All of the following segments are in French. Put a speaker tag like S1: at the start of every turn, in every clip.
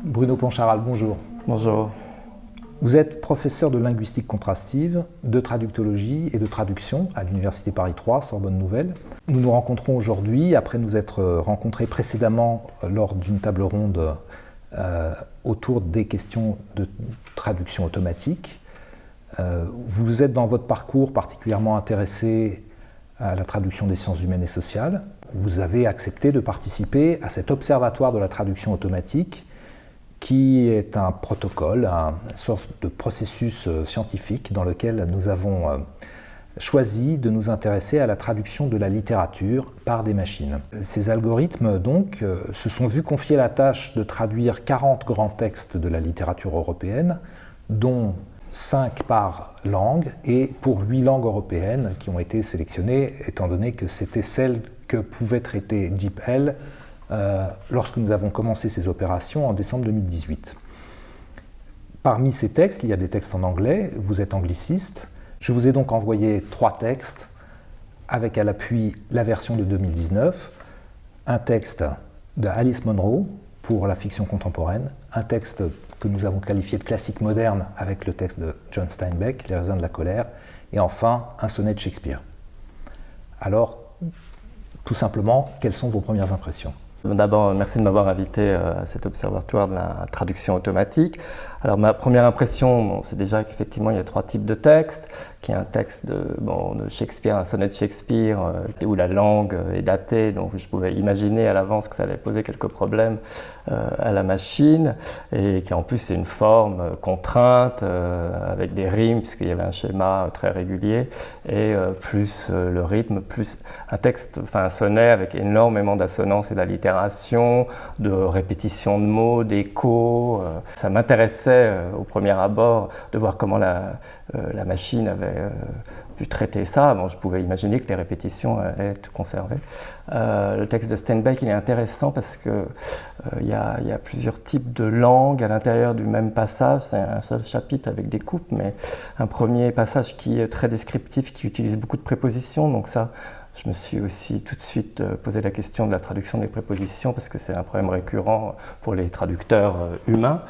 S1: Bruno Poncharal, bonjour.
S2: Bonjour.
S1: Vous êtes professeur de linguistique contrastive, de traductologie et de traduction à l'Université Paris 3, Sorbonne Nouvelle. Nous nous rencontrons aujourd'hui, après nous être rencontrés précédemment lors d'une table ronde autour des questions de traduction automatique. Vous êtes dans votre parcours particulièrement intéressé à la traduction des sciences humaines et sociales. Vous avez accepté de participer à cet observatoire de la traduction automatique qui est un protocole, une sorte de processus scientifique dans lequel nous avons choisi de nous intéresser à la traduction de la littérature par des machines. Ces algorithmes, donc, se sont vus confier la tâche de traduire 40 grands textes de la littérature européenne, dont 5 par langue, et pour 8 langues européennes qui ont été sélectionnées, étant donné que c'était celles que pouvait traiter DeepL lorsque nous avons commencé ces opérations en décembre 2018. Parmi ces textes, il y a des textes en anglais, vous êtes angliciste. Je vous ai donc envoyé 3 textes avec à l'appui la version de 2019, un texte de Alice Munro pour la fiction contemporaine, un texte que nous avons qualifié de classique moderne avec le texte de John Steinbeck, Les raisins de la colère, et enfin un sonnet de Shakespeare. Alors, tout simplement, quelles sont vos premières impressions ?
S2: D'abord, merci de m'avoir invité à cet observatoire de la traduction automatique. Alors, ma première impression, c'est déjà qu'effectivement, il y a 3 types de textes. Qu'il y a un texte de Shakespeare, un sonnet de Shakespeare, où la langue est datée, donc je pouvais imaginer à l'avance que ça allait poser quelques problèmes à la machine, et qu'en plus, c'est une forme contrainte, avec des rimes, puisqu'il y avait un schéma très régulier, et plus le rythme, plus un texte, un sonnet avec énormément d'assonance et d'allitération, de répétition de mots, d'échos. Ça m'intéressait au premier abord de voir comment la machine avait pu traiter ça. Bon, je pouvais imaginer que les répétitions allaient être conservées. Le texte de Steinbeck, il est intéressant parce qu'il y a plusieurs types de langues à l'intérieur du même passage. C'est un seul chapitre avec des coupes, mais un premier passage qui est très descriptif, qui utilise beaucoup de prépositions. Donc ça, je me suis aussi tout de suite posé la question de la traduction des prépositions parce que c'est un problème récurrent pour les traducteurs humains.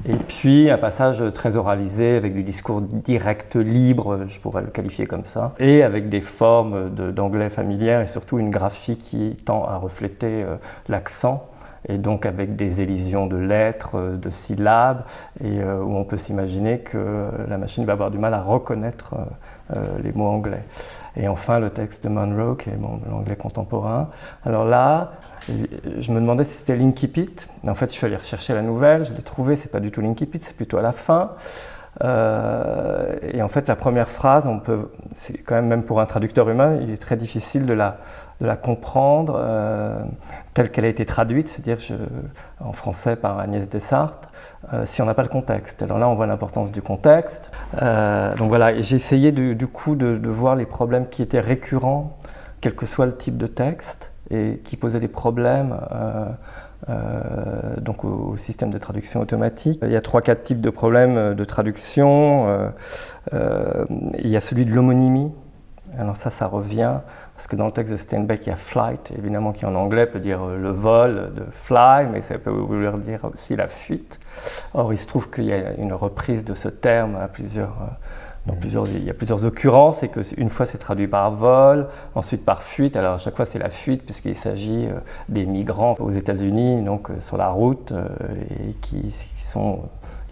S2: Et puis un passage très oralisé avec du discours direct, libre, je pourrais le qualifier comme ça, et avec des formes d'anglais familières et surtout une graphie qui tend à refléter l'accent. Et donc avec des élisions de lettres, de syllabes, et où on peut s'imaginer que la machine va avoir du mal à reconnaître les mots anglais. Et enfin le texte de Munro, qui est l'anglais contemporain. Alors là, je me demandais si c'était l'Incipit. En fait, je suis allé rechercher la nouvelle, je l'ai trouvée, c'est pas du tout l'Incipit, c'est plutôt à la fin. Et en fait, la première phrase, c'est quand même pour un traducteur humain, il est très difficile de la comprendre telle qu'elle a été traduite, c'est-à-dire en français par Agnès Dessarthe, si on n'a pas le contexte. Alors là, on voit l'importance du contexte. Donc voilà, et j'ai essayé du coup de voir les problèmes qui étaient récurrents, quel que soit le type de texte, et qui posaient des problèmes donc au système de traduction automatique. Il y a 3-4 types de problèmes de traduction. Il y a celui de l'homonymie. Alors ça revient, parce que dans le texte de Steinbeck, il y a flight, évidemment, qui en anglais peut dire le vol, de fly, mais ça peut vouloir dire aussi la fuite. Or, il se trouve qu'il y a une reprise de ce terme à il y a plusieurs occurrences, et qu'une fois c'est traduit par vol, ensuite par fuite. Alors à chaque fois c'est la fuite, puisqu'il s'agit des migrants aux États-Unis, donc sur la route, et qui sont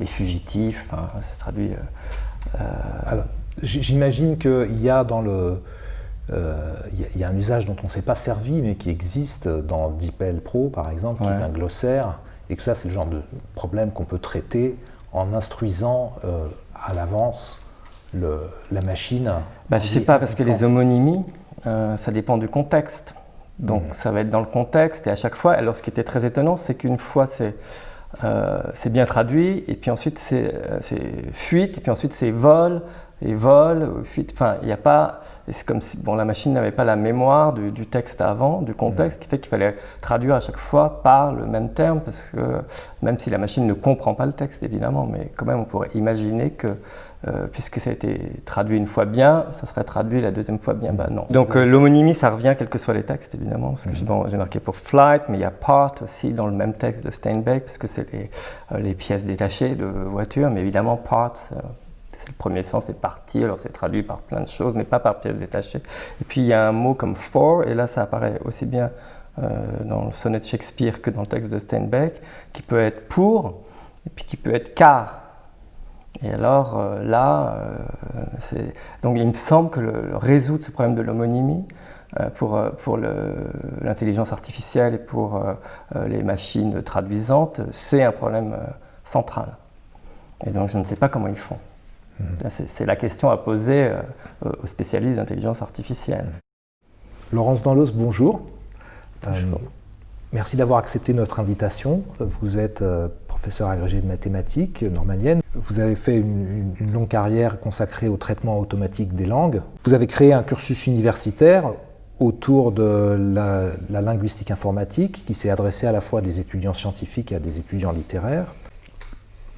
S2: les fugitifs. C'est traduit.
S1: Alors, j'imagine qu'il y a il y a un usage dont on ne s'est pas servi, mais qui existe dans DeepL Pro, par exemple, qui est un glossaire, et que ça, c'est le genre de problème qu'on peut traiter en instruisant à l'avance la machine.
S2: Je ne sais pas, parce que les homonymies, ça dépend du contexte. Donc ça va être dans le contexte, et à chaque fois, alors ce qui était très étonnant, c'est qu'une fois c'est c'est bien traduit, et puis ensuite c'est fuite, et puis ensuite c'est vol, et vol, fuite, enfin il n'y a pas, c'est comme si la machine n'avait pas la mémoire du texte avant, du contexte, qui fait qu'il fallait traduire à chaque fois par le même terme, parce que même si la machine ne comprend pas le texte évidemment, mais quand même on pourrait imaginer que puisque ça a été traduit une fois bien, ça serait traduit la deuxième fois bien, bah non. Donc l'homonymie, ça revient quels que soient les textes évidemment, parce que j'ai marqué pour flight, mais il y a part aussi dans le même texte de Steinbeck, parce que c'est les pièces détachées de voitures, mais évidemment parts, c'est le premier sens, c'est partie, alors c'est traduit par plein de choses, mais pas par pièces détachées. Et puis il y a un mot comme for, et là ça apparaît aussi bien dans le sonnet de Shakespeare que dans le texte de Steinbeck, qui peut être pour, et puis qui peut être car. Et alors donc il me semble que résoudre ce problème de l'homonymie pour l'intelligence artificielle et pour les machines traduisantes, c'est un problème central. Et donc je ne sais pas comment ils font. C'est la question à poser aux spécialistes d'intelligence artificielle.
S1: Laurence Danlos, bonjour.
S2: Bonjour.
S1: Merci d'avoir accepté notre invitation. Vous êtes professeur agrégé de mathématiques normaliennes. Vous avez fait une longue carrière consacrée au traitement automatique des langues. Vous avez créé un cursus universitaire autour de la linguistique informatique qui s'est adressé à la fois à des étudiants scientifiques et à des étudiants littéraires.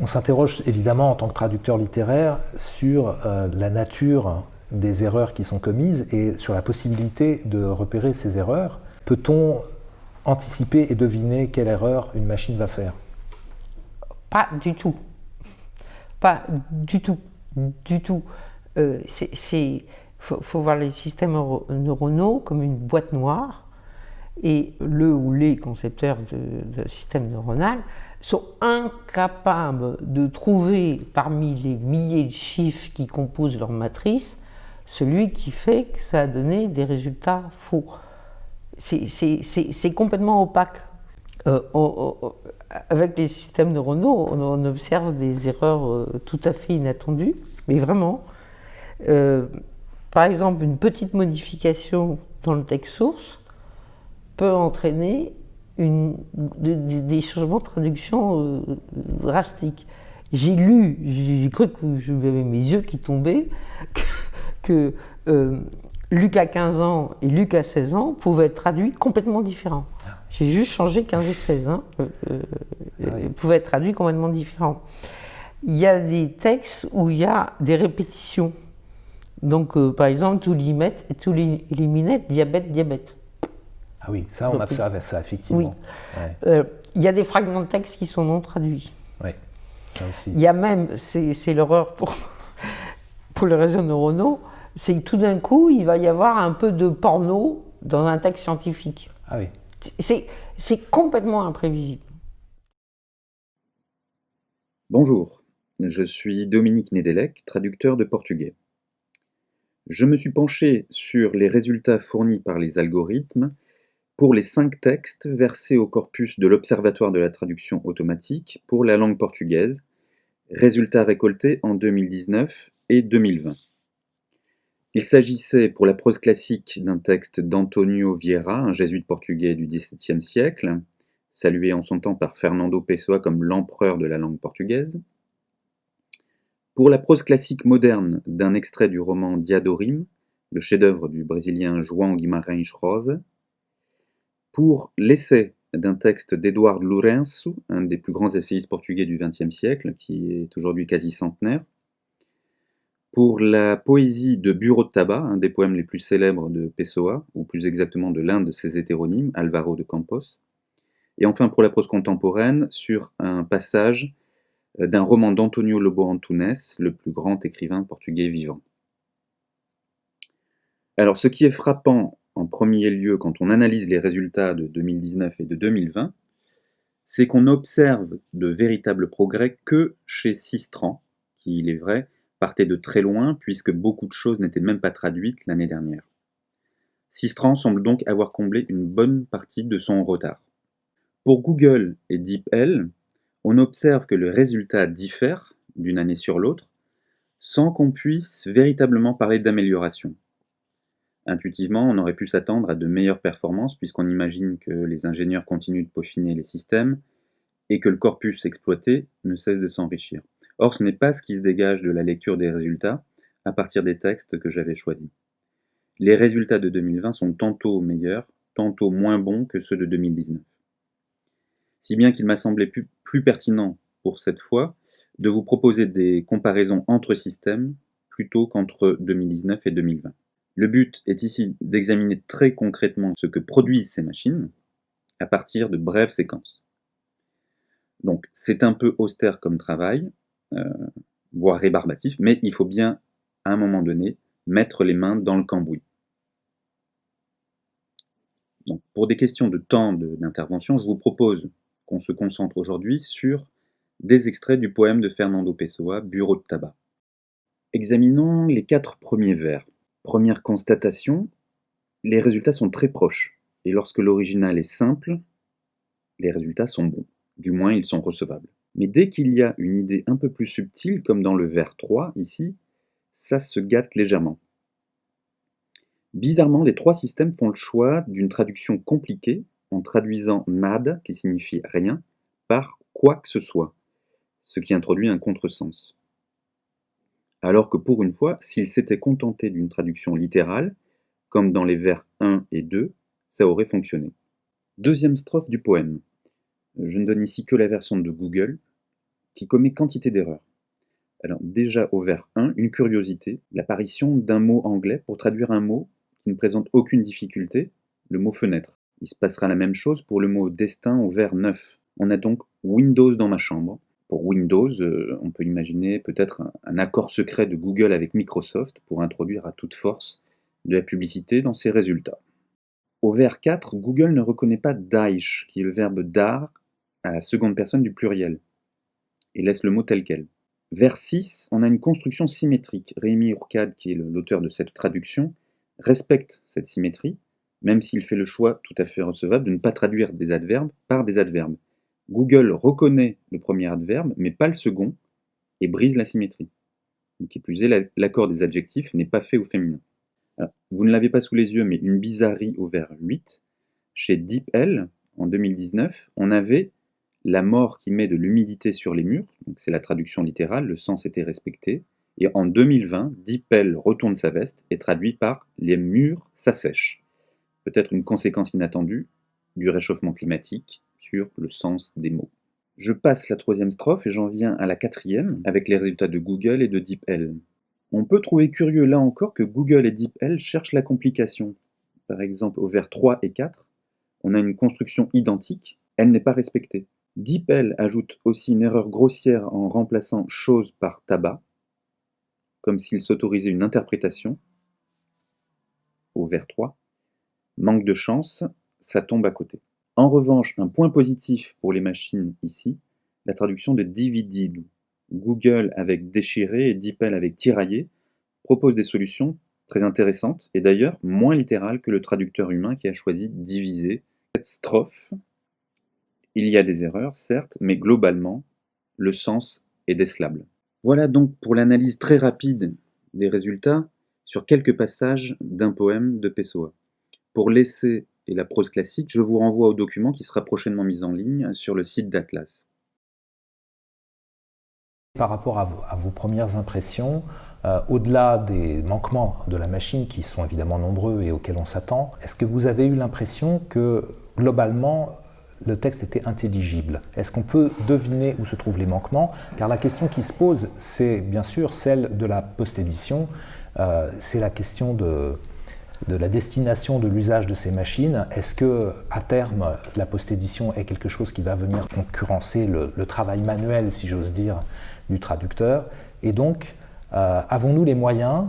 S1: On s'interroge évidemment en tant que traducteur littéraire sur la nature des erreurs qui sont commises et sur la possibilité de repérer ces erreurs. Peut-on anticiper et deviner quelle erreur une machine va faire?
S3: Pas du tout. Pas du tout. Du tout. Faut voir les systèmes neuronaux comme une boîte noire, et le ou les concepteurs de système neuronal sont incapables de trouver parmi les milliers de chiffres qui composent leur matrice celui qui fait que ça a donné des résultats faux. C'est complètement opaque. Avec les systèmes neuronaux, on observe des erreurs tout à fait inattendues, mais vraiment. Par exemple, une petite modification dans le texte source peut entraîner des changements de traduction drastiques. J'ai cru que j'avais mes yeux qui tombaient, que Luc à 15 ans et Luc à 16 ans pouvaient être traduits complètement différents. J'ai juste changé 15 et 16 ans, pouvaient être traduits complètement différents. Il y a des textes où il y a des répétitions. Donc, par exemple, tout éliminette, diabète, diabète.
S1: Ah oui, ça on observe ça, effectivement.
S3: Oui. Ouais. Il y a des fragments de texte qui sont non traduits.
S1: Oui, ça aussi.
S3: Il y a même, c'est l'horreur pour les réseaux neuronaux, c'est que tout d'un coup, il va y avoir un peu de porno dans un texte scientifique.
S1: Ah oui.
S3: C'est complètement imprévisible.
S4: Bonjour, je suis Dominique Nedelec, traducteur de portugais. Je me suis penché sur les résultats fournis par les algorithmes pour les 5 textes versés au corpus de l'Observatoire de la traduction automatique pour la langue portugaise, résultats récoltés en 2019 et 2020. Il s'agissait pour la prose classique d'un texte d'Antonio Vieira, un jésuite portugais du XVIIe siècle, salué en son temps par Fernando Pessoa comme l'empereur de la langue portugaise. Pour la prose classique moderne d'un extrait du roman Diadorim, le chef-d'œuvre du Brésilien João Guimarães Rosa. Pour l'essai d'un texte d'Eduardo Lourenço, un des plus grands essayistes portugais du XXe siècle, qui est aujourd'hui quasi centenaire. Pour la poésie de Bureau de tabac, un des poèmes les plus célèbres de Pessoa, ou plus exactement de l'un de ses hétéronymes, Álvaro de Campos. Et enfin pour la prose contemporaine, sur un passage d'un roman d'Antonio Lobo Antunes, le plus grand écrivain portugais vivant. Alors ce qui est frappant en premier lieu quand on analyse les résultats de 2019 et de 2020, c'est qu'on observe de véritables progrès que chez Sistran, qui, il est vrai, partait de très loin puisque beaucoup de choses n'étaient même pas traduites l'année dernière. Sistran semble donc avoir comblé une bonne partie de son retard. Pour Google et DeepL, on observe que le résultat diffère d'une année sur l'autre sans qu'on puisse véritablement parler d'amélioration. Intuitivement, on aurait pu s'attendre à de meilleures performances puisqu'on imagine que les ingénieurs continuent de peaufiner les systèmes et que le corpus exploité ne cesse de s'enrichir. Or, ce n'est pas ce qui se dégage de la lecture des résultats à partir des textes que j'avais choisis. Les résultats de 2020 sont tantôt meilleurs, tantôt moins bons que ceux de 2019. Si bien qu'il m'a semblé plus pertinent pour cette fois de vous proposer des comparaisons entre systèmes plutôt qu'entre 2019 et 2020. Le but est ici d'examiner très concrètement ce que produisent ces machines à partir de brèves séquences. Donc c'est un peu austère comme travail, voire rébarbatif, mais il faut bien, à un moment donné, mettre les mains dans le cambouis. Donc, pour des questions de temps d'intervention, je vous propose qu'on se concentre aujourd'hui sur des extraits du poème de Fernando Pessoa, Bureau de tabac. Examinons les 4 premiers vers. Première constatation, les résultats sont très proches, et lorsque l'original est simple, les résultats sont bons, du moins ils sont recevables. Mais dès qu'il y a une idée un peu plus subtile, comme dans le vers 3 ici, ça se gâte légèrement. Bizarrement, les 3 systèmes font le choix d'une traduction compliquée en traduisant nada, qui signifie rien, par quoi que ce soit, ce qui introduit un contresens. Alors que pour une fois, s'ils s'étaient contentés d'une traduction littérale, comme dans les vers 1 et 2, ça aurait fonctionné. Deuxième strophe du poème. Je ne donne ici que la version de Google, qui commet quantité d'erreurs. Alors déjà au vers 1, une curiosité, l'apparition d'un mot anglais pour traduire un mot qui ne présente aucune difficulté, le mot fenêtre. Il se passera la même chose pour le mot destin au vers 9. On a donc Windows dans ma chambre. Pour Windows, on peut imaginer peut-être un accord secret de Google avec Microsoft pour introduire à toute force de la publicité dans ses résultats. Au vers 4, Google ne reconnaît pas Daesh, qui est le verbe dar à la seconde personne du pluriel, et laisse le mot tel quel. Vers 6, on a une construction symétrique. Rémi Ourcade, qui est l'auteur de cette traduction, respecte cette symétrie, même s'il fait le choix tout à fait recevable de ne pas traduire des adverbes par des adverbes. Google reconnaît le premier adverbe, mais pas le second, et brise la symétrie. Qui plus est, l'accord des adjectifs n'est pas fait au féminin. Alors, vous ne l'avez pas sous les yeux, mais une bizarrerie au vers 8. Chez DeepL, en 2019, on avait la mort qui met de l'humidité sur les murs, donc c'est la traduction littérale, le sens était respecté. Et en 2020, DeepL retourne sa veste et traduit par « les murs s'assèchent ». Peut-être une conséquence inattendue du réchauffement climatique sur le sens des mots. Je passe la 3e strophe et j'en viens à la 4e, avec les résultats de Google et de DeepL. On peut trouver curieux là encore que Google et DeepL cherchent la complication. Par exemple, au vers 3 et 4, on a une construction identique, elle n'est pas respectée. DeepL ajoute aussi une erreur grossière en remplaçant chose par tabac, comme s'il s'autorisait une interprétation, au vers 3. Manque de chance, ça tombe à côté. En revanche, un point positif pour les machines ici, la traduction de dividido. Google avec déchiré et DeepL avec tiraillé propose des solutions très intéressantes et d'ailleurs moins littérales que le traducteur humain qui a choisi diviser. Cette strophe, il y a des erreurs, certes, mais globalement, le sens est décelable. Voilà donc pour l'analyse très rapide des résultats sur quelques passages d'un poème de Pessoa. Pour l'essai et la prose classique, je vous renvoie au document qui sera prochainement mis en ligne sur le site d'Atlas.
S1: Par rapport à vos premières impressions, au-delà des manquements de la machine qui sont évidemment nombreux et auxquels on s'attend, est-ce que vous avez eu l'impression que globalement le texte était intelligible? Est-ce qu'on peut deviner où se trouvent les manquements? Car la question qui se pose, c'est bien sûr celle de la post-édition, c'est la question de la destination de l'usage de ces machines. Est-ce que à terme, la post-édition est quelque chose qui va venir concurrencer le travail manuel, si j'ose dire, du traducteur? Et donc, avons-nous les moyens,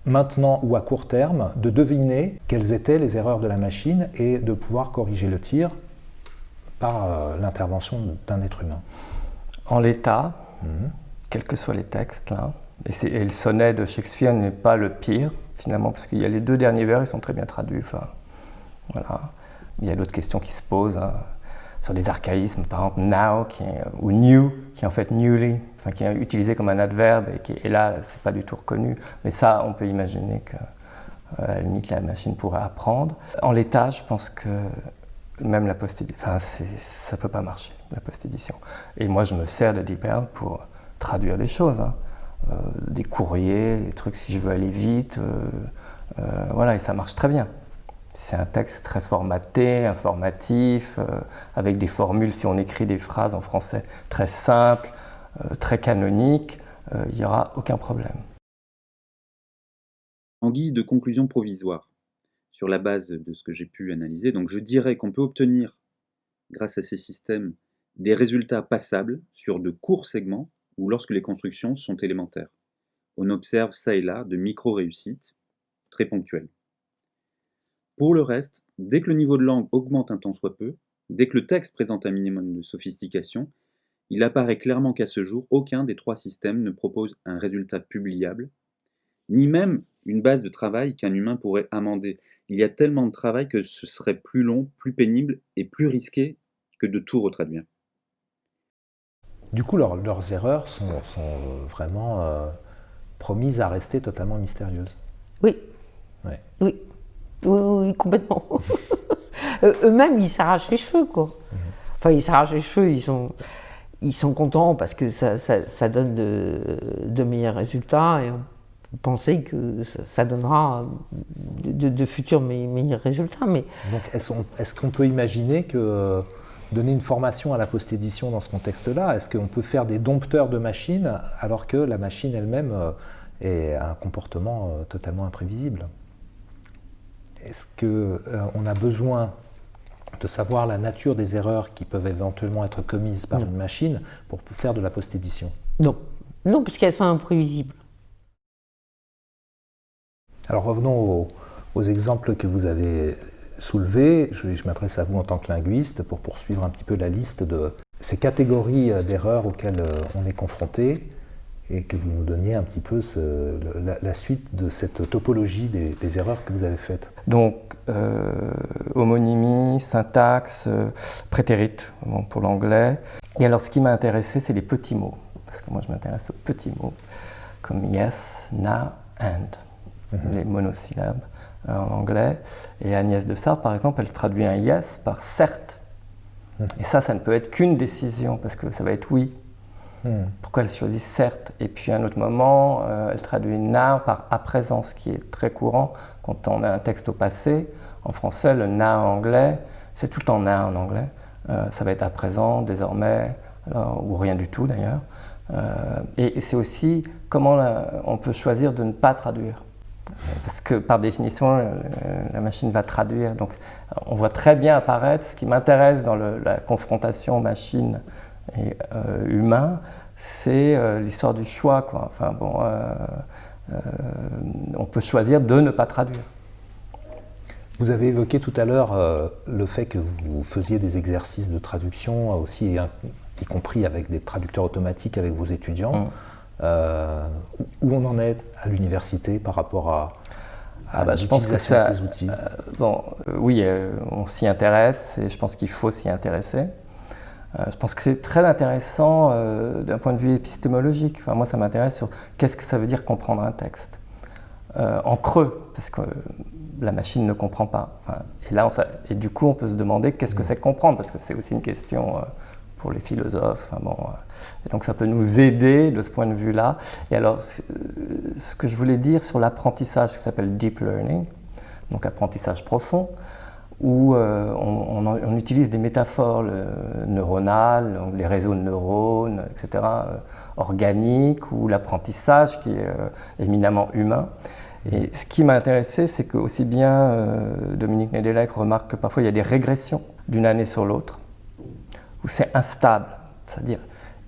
S1: maintenant ou à court terme, de deviner quelles étaient les erreurs de la machine et de pouvoir corriger le tir par l'intervention d'un être humain?
S2: En l'état, quels que soient les textes, là, et le sonnet de Shakespeare n'est pas le pire, finalement, parce qu'il y a les 2 derniers vers, ils sont très bien traduits. Enfin, voilà. Il y a d'autres questions qui se posent, hein, sur les archaïsmes, par exemple now ou new, qui est en fait newly, enfin, qui est utilisé comme un adverbe, et là, c'est pas du tout reconnu. Mais ça, on peut imaginer que, à la limite, la machine pourrait apprendre. En l'état, je pense que Même la post-édition, enfin, ça ne peut pas marcher, la post-édition. Et moi, je me sers de DeepL pour traduire des choses, hein. Des courriers, des trucs si je veux aller vite, voilà, et ça marche très bien. C'est un texte très formaté, informatif, avec des formules, si on écrit des phrases en français très simples, très canoniques, il n'y aura aucun problème.
S4: En guise de conclusion provisoire, sur la base de ce que j'ai pu analyser, donc je dirais qu'on peut obtenir, grâce à ces systèmes, des résultats passables sur de courts segments ou lorsque les constructions sont élémentaires. On observe ça et là de micro-réussites très ponctuelles. Pour le reste, dès que le niveau de langue augmente un tant soit peu, dès que le texte présente un minimum de sophistication, il apparaît clairement qu'à ce jour, aucun des trois systèmes ne propose un résultat publiable, ni même une base de travail qu'un humain pourrait amender. Il y a tellement de travail que ce serait plus long, plus pénible et plus risqué que de tout retraduire.
S1: Du coup, leurs erreurs sont vraiment promises à rester totalement mystérieuses.
S3: Oui.
S1: Ouais.
S3: Oui. Oui, complètement. Eux-mêmes, ils s'arrachent les cheveux, quoi. Enfin, ils s'arrachent les cheveux, ils sont contents parce que ça donne de meilleurs résultats et on pensait que ça donnera de futurs meilleurs résultats. Mais...
S1: Donc, est-ce qu'on peut imaginer que donner une formation à la post-édition dans ce contexte-là, est-ce qu'on peut faire des dompteurs de machines alors que la machine elle-même a un comportement totalement imprévisible? Est-ce qu'on a besoin de savoir la nature des erreurs qui peuvent éventuellement être commises par une machine pour faire de la post-édition?
S3: Non. Non, parce qu'elles sont imprévisibles.
S1: Alors revenons aux exemples que vous avez soulevés. Je m'adresse à vous en tant que linguiste pour poursuivre un petit peu la liste de ces catégories d'erreurs auxquelles on est confronté et que vous nous donniez un petit peu la suite de cette topologie des erreurs que vous avez faites.
S2: Donc, homonymie, syntaxe, prétérite pour l'anglais. Et alors, ce qui m'a intéressé, c'est les petits mots. Parce que moi, je m'intéresse aux petits mots, comme yes, now, and, les monosyllabes en anglais. Et Agnès de Sarthe, par exemple, elle traduit un yes par certes. Et ça ne peut être qu'une décision, parce que ça va être oui. Pourquoi elle choisit certes? Et puis à un autre moment, elle traduit now par à présent, ce qui est très courant quand on a un texte au passé. En français, le now en anglais, c'est tout le temps now en anglais. Ça va être à présent, désormais, ou rien du tout d'ailleurs. Et c'est aussi comment on peut choisir de ne pas traduire. Parce que par définition, la machine va traduire. Donc on voit très bien apparaître ce qui m'intéresse dans la confrontation machine et humain, c'est l'histoire du choix, quoi. Enfin, bon, on peut choisir de ne pas traduire.
S1: Vous avez évoqué tout à l'heure le fait que vous faisiez des exercices de traduction aussi, y compris avec des traducteurs automatiques avec vos étudiants. Où on en est à l'université par rapport à l'utilisation de ces outils?
S2: Oui, on s'y intéresse et je pense qu'il faut s'y intéresser. Je pense que c'est très intéressant d'un point de vue épistémologique. Enfin, moi, ça m'intéresse sur qu'est-ce que ça veut dire comprendre un texte. En creux, parce que la machine ne comprend pas. Enfin, et du coup, on peut se demander qu'est-ce que c'est que comprendre, parce que c'est aussi une question pour les philosophes. Enfin, bon, et donc, ça peut nous aider de ce point de vue-là. Et alors, ce que je voulais dire sur l'apprentissage qui s'appelle deep learning, donc apprentissage profond, où on utilise des métaphores neuronales, donc les réseaux de neurones, etc., organiques, ou l'apprentissage qui est éminemment humain. Et ce qui m'a intéressé, c'est que aussi bien Dominique Nédélec remarque que parfois il y a des régressions d'une année sur l'autre, où c'est instable, c'est-à-dire,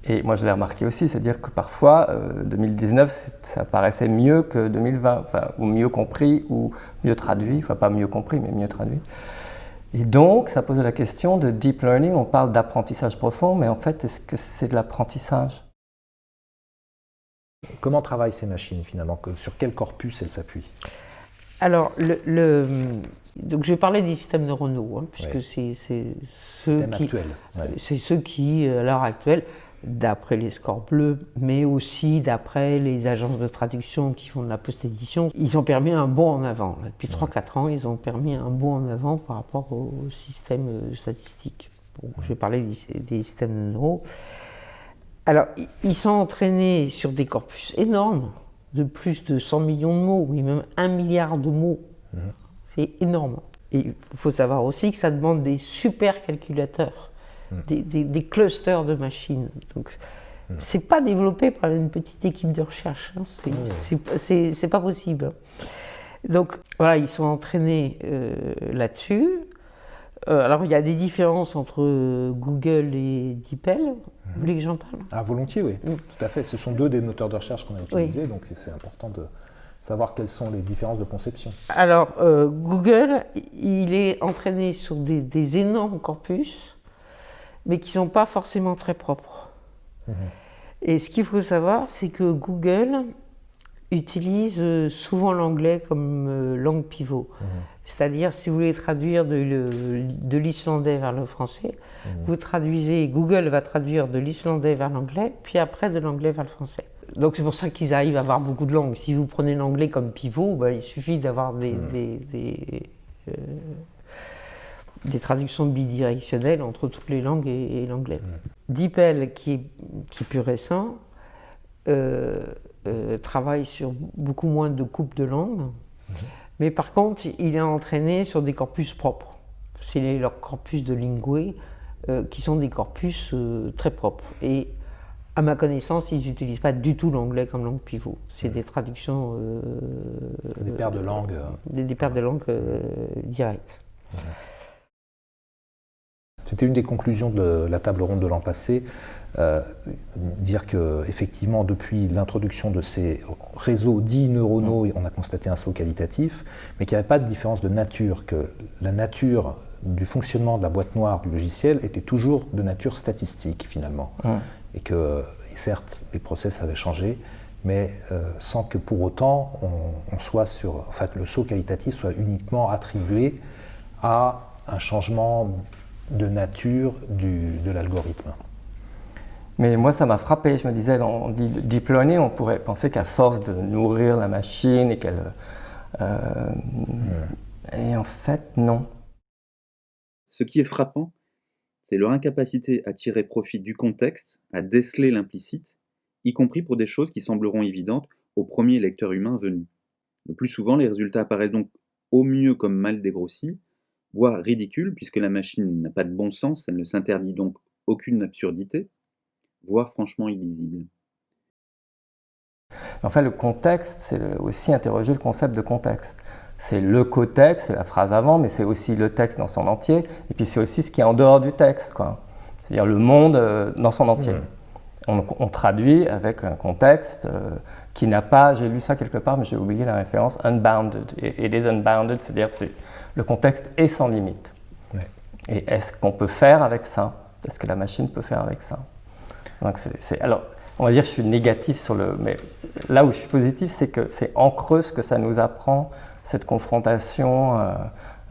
S2: et moi je l'ai remarqué aussi, c'est-à-dire que parfois 2019 ça paraissait mieux que 2020, enfin, ou mieux compris, ou mieux traduit, enfin pas mieux compris, mais mieux traduit. Et donc, ça pose la question de deep learning. On parle d'apprentissage profond, mais en fait, est-ce que c'est de l'apprentissage?
S1: Comment travaillent ces machines finalement? Sur quel corpus elles s'appuient?
S3: Alors, donc je vais parler des systèmes neuronaux, puisque c'est ceux
S1: actuels.
S3: C'est ceux qui, à l'heure actuelle, d'après les scores bleus, mais aussi d'après les agences de traduction qui font de la post-édition. Ils ont permis un bond en avant. Depuis 3-4 ans, ils ont permis un bond en avant par rapport au système statistique. Bon, je vais parler des systèmes de neuros. Alors, ils sont entraînés sur des corpus énormes, de plus de 100 millions de mots, oui, même 1 milliard de mots. C'est énorme. Et il faut savoir aussi que ça demande des super calculateurs, des clusters de machines. Donc, c'est pas développé par une petite équipe de recherche. Hein. C'est pas possible. Donc, voilà, ils sont entraînés là-dessus. Alors, il y a des différences entre Google et DeepL. Vous voulez que j'en parle?
S1: Ah, volontiers, oui, tout à fait. Ce sont deux des moteurs de recherche qu'on a utilisés, donc c'est important de savoir quelles sont les différences de conception.
S3: Alors, Google, il est entraîné sur des énormes corpus, mais qui ne sont pas forcément très propres. Et ce qu'il faut savoir, c'est que Google utilise souvent l'anglais comme langue pivot. C'est-à-dire, si vous voulez traduire de l'islandais vers le français, vous traduisez, Google va traduire de l'islandais vers l'anglais, puis après de l'anglais vers le français. Donc c'est pour ça qu'ils arrivent à avoir beaucoup de langues. Si vous prenez l'anglais comme pivot, il suffit d'avoir des traductions bidirectionnelles entre toutes les langues et l'anglais. DeepL, qui est plus récent, travaille sur beaucoup moins de coupes de langues. Mais par contre, il est entraîné sur des corpus propres. C'est leurs corpus de Linguae qui sont des corpus très propres. Et à ma connaissance, ils n'utilisent pas du tout l'anglais comme langue pivot. C'est des traductions...
S1: des paires de langues.
S3: Des paires de langues directes.
S1: C'était une des conclusions de la table ronde de l'an passé, dire qu'effectivement, depuis l'introduction de ces réseaux dits neuronaux, on a constaté un saut qualitatif, mais qu'il n'y avait pas de différence de nature, que la nature du fonctionnement de la boîte noire du logiciel était toujours de nature statistique, finalement. Et que, certes, les process avaient changé, mais sans que pour autant on soit sur... En fait, le saut qualitatif soit uniquement attribué à un changement de nature de l'algorithme.
S2: Mais moi, ça m'a frappé. Je me disais, on dit deep learning, on pourrait penser qu'à force de nourrir la machine et qu'elle... Et en fait, non.
S4: Ce qui est frappant, c'est leur incapacité à tirer profit du contexte, à déceler l'implicite, y compris pour des choses qui sembleront évidentes au premier lecteur humain venu. Le plus souvent, les résultats apparaissent donc au mieux comme mal dégrossis, voire ridicules, puisque la machine n'a pas de bon sens, elle ne s'interdit donc aucune absurdité, voire franchement illisible.
S2: En fait, le contexte, c'est aussi interroger le concept de contexte. C'est le cotexte, c'est la phrase avant, mais c'est aussi le texte dans son entier, et puis c'est aussi ce qui est en dehors du texte, quoi. C'est-à-dire le monde dans son entier. On traduit avec un contexte qui n'a pas, j'ai lu ça quelque part, mais j'ai oublié la référence, unbounded. It is unbounded, c'est-à-dire le contexte est sans limite. Et est-ce qu'on peut faire avec ça? Est-ce que la machine peut faire avec ça? Donc alors, on va dire que je suis négatif sur le... Mais là où je suis positif, c'est que c'est en creux ce que ça nous apprend, cette confrontation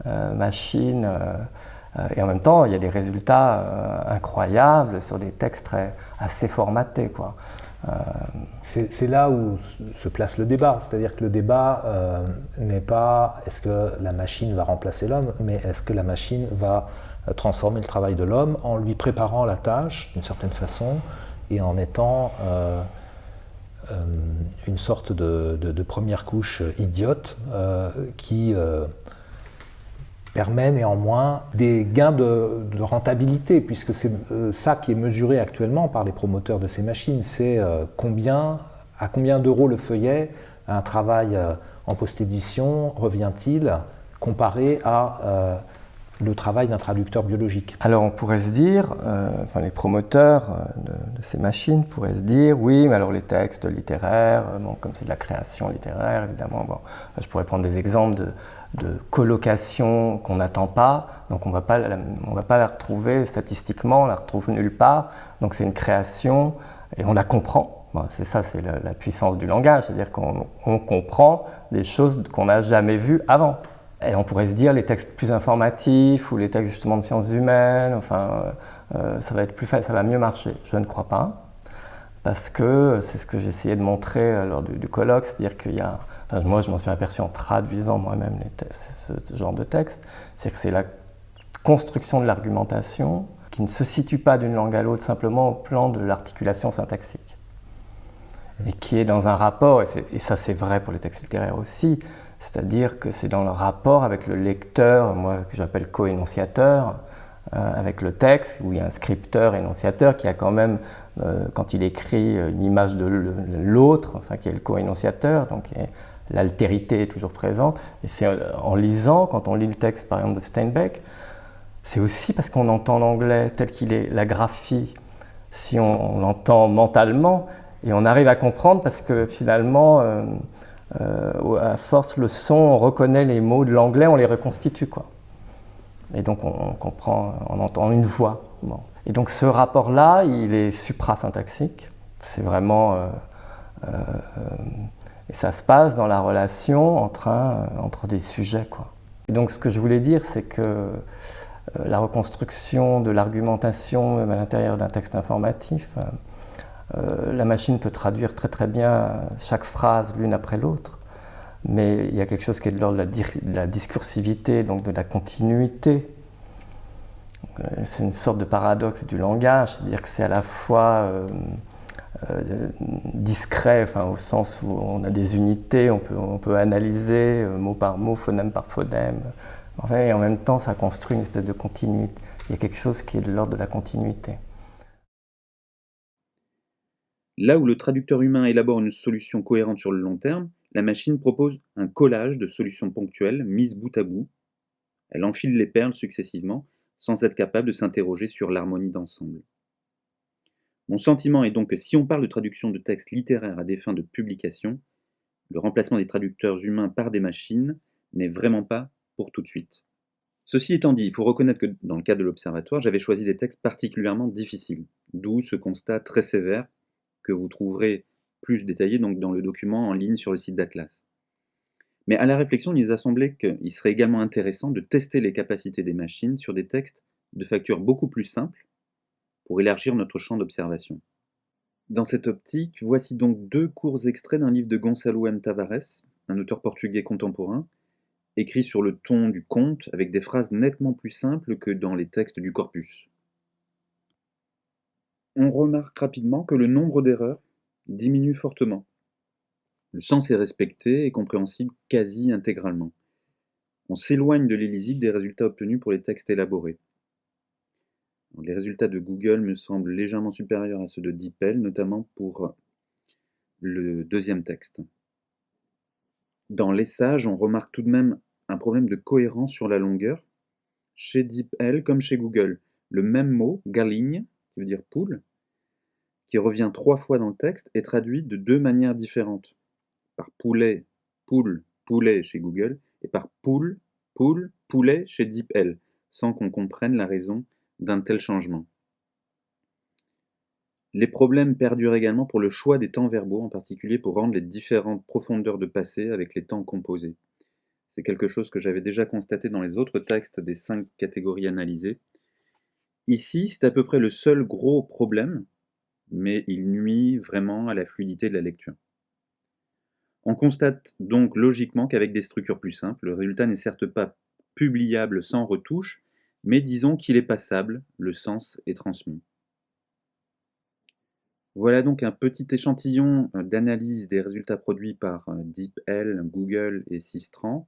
S2: machine. Et en même temps, il y a des résultats incroyables sur des textes assez formatés, quoi.
S1: C'est là où se place le débat. C'est-à-dire que le débat n'est pas est-ce que la machine va remplacer l'homme, mais est-ce que la machine va transformer le travail de l'homme en lui préparant la tâche d'une certaine façon et en étant une sorte de première couche idiote qui permet néanmoins des gains de rentabilité, puisque c'est ça qui est mesuré actuellement par les promoteurs de ces machines, c'est à combien d'euros le feuillet, un travail en post-édition revient-il comparé à le travail d'un traducteur biologique.
S2: Alors on pourrait se dire, les promoteurs de ces machines pourraient se dire, oui, mais alors les textes littéraires, comme c'est de la création littéraire, évidemment, je pourrais prendre des exemples de colocation qu'on n'attend pas, donc on va pas la retrouver statistiquement, on la retrouve nulle part, donc c'est une création et on la comprend. C'est ça, c'est la puissance du langage, c'est-à-dire qu'on comprend des choses qu'on n'a jamais vues avant. Et on pourrait se dire les textes plus informatifs ou les textes justement de sciences humaines, ça va être plus facile, ça va mieux marcher. Je ne crois pas, parce que c'est ce que j'ai essayé de montrer lors du colloque, c'est-à-dire qu'il y a, enfin, moi je m'en suis aperçu en traduisant moi-même ce genre de texte, c'est que c'est la construction de l'argumentation qui ne se situe pas d'une langue à l'autre simplement au plan de l'articulation syntaxique, et qui est dans un rapport, et ça c'est vrai pour les textes littéraires aussi, c'est-à-dire que c'est dans le rapport avec le lecteur, moi que j'appelle co-énonciateur, avec le texte, où il y a un scripteur-énonciateur qui a quand même, quand il écrit, une image de l'autre, enfin qui est le co-énonciateur, donc l'altérité est toujours présente. Et c'est en lisant, quand on lit le texte par exemple de Steinbeck, c'est aussi parce qu'on entend l'anglais tel qu'il est, la graphie, si on l'entend mentalement, et on arrive à comprendre parce que finalement, à force le son, on reconnaît les mots de l'anglais, on les reconstitue, quoi. Et donc on comprend, on entend une voix. Bon. Et donc ce rapport-là, il est suprasyntaxique. C'est vraiment... et ça se passe dans la relation entre des sujets, quoi. Et donc ce que je voulais dire, c'est que la reconstruction de l'argumentation, même à l'intérieur d'un texte informatif, la machine peut traduire très très bien chaque phrase l'une après l'autre. Mais il y a quelque chose qui est de l'ordre de la discursivité, donc de la continuité. C'est une sorte de paradoxe du langage, c'est-à-dire que c'est à la fois discret, enfin, au sens où on a des unités, on peut analyser mot par mot, phonème par phonème. Enfin, et en même temps, ça construit une espèce de continuité. Il y a quelque chose qui est de l'ordre de la continuité.
S4: Là où le traducteur humain élabore une solution cohérente sur le long terme, la machine propose un collage de solutions ponctuelles mises bout à bout. Elle enfile les perles successivement, sans être capable de s'interroger sur l'harmonie d'ensemble. Mon sentiment est donc que si on parle de traduction de textes littéraires à des fins de publication, le remplacement des traducteurs humains par des machines n'est vraiment pas pour tout de suite. Ceci étant dit, il faut reconnaître que dans le cadre de l'Observatoire, j'avais choisi des textes particulièrement difficiles, d'où ce constat très sévère que vous trouverez plus détaillé donc dans le document en ligne sur le site d'Atlas. Mais à la réflexion, il nous a semblé qu'il serait également intéressant de tester les capacités des machines sur des textes de facture beaucoup plus simples pour élargir notre champ d'observation. Dans cette optique, voici donc 2 courts extraits d'un livre de Gonçalo M. Tavares, un auteur portugais contemporain, écrit sur le ton du conte avec des phrases nettement plus simples que dans les textes du corpus. On remarque rapidement que le nombre d'erreurs diminue fortement. Le sens est respecté et compréhensible quasi intégralement. On s'éloigne de l'illisible des résultats obtenus pour les textes élaborés. Les résultats de Google me semblent légèrement supérieurs à ceux de DeepL, notamment pour le 2e texte. Dans l'essage, on remarque tout de même un problème de cohérence sur la longueur, chez DeepL comme chez Google. Le même mot, galinha, qui veut dire poule, qui revient 3 fois dans le texte, est traduit de 2 manières différentes. Par poulet, poule, poulet chez Google, et par poule, poule, poulet chez DeepL, sans qu'on comprenne la raison d'un tel changement. Les problèmes perdurent également pour le choix des temps verbaux, en particulier pour rendre les différentes profondeurs de passé avec les temps composés. C'est quelque chose que j'avais déjà constaté dans les autres textes des 5 catégories analysées. Ici, c'est à peu près le seul gros problème, mais il nuit vraiment à la fluidité de la lecture. On constate donc logiquement qu'avec des structures plus simples, le résultat n'est certes pas publiable sans retouche, mais disons qu'il est passable, le sens est transmis. Voilà donc un petit échantillon d'analyse des résultats produits par DeepL, Google et Sistran.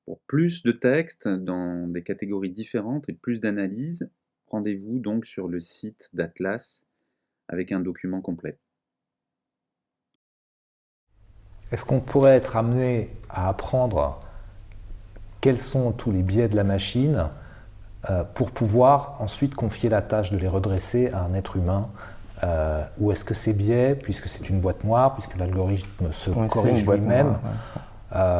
S4: Pour plus de textes dans des catégories différentes et plus d'analyses, rendez-vous donc sur le site d'Atlas avec un document complet.
S1: Est-ce qu'on pourrait être amené à apprendre quels sont tous les biais de la machine pour pouvoir ensuite confier la tâche de les redresser à un être humain ou est-ce que ces biais, puisque c'est une boîte noire, puisque l'algorithme se corrige lui-même,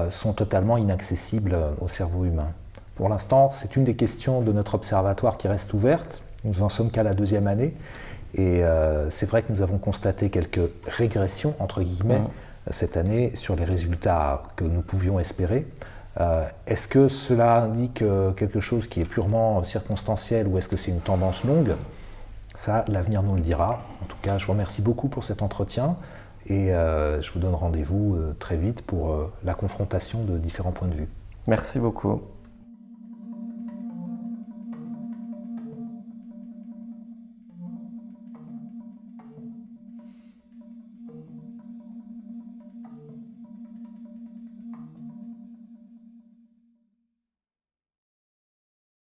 S1: sont totalement inaccessibles au cerveau humain? Pour l'instant, c'est une des questions de notre observatoire qui reste ouverte. Nous n'en sommes qu'à la 2e année. Et c'est vrai que nous avons constaté quelques régressions, entre guillemets, cette année sur les résultats que nous pouvions espérer. Est-ce que cela indique quelque chose qui est purement circonstanciel ou est-ce que c'est une tendance longue? Ça, l'avenir nous le dira. En tout cas, je vous remercie beaucoup pour cet entretien et je vous donne rendez-vous très vite pour la confrontation de différents points de vue.
S2: Merci beaucoup.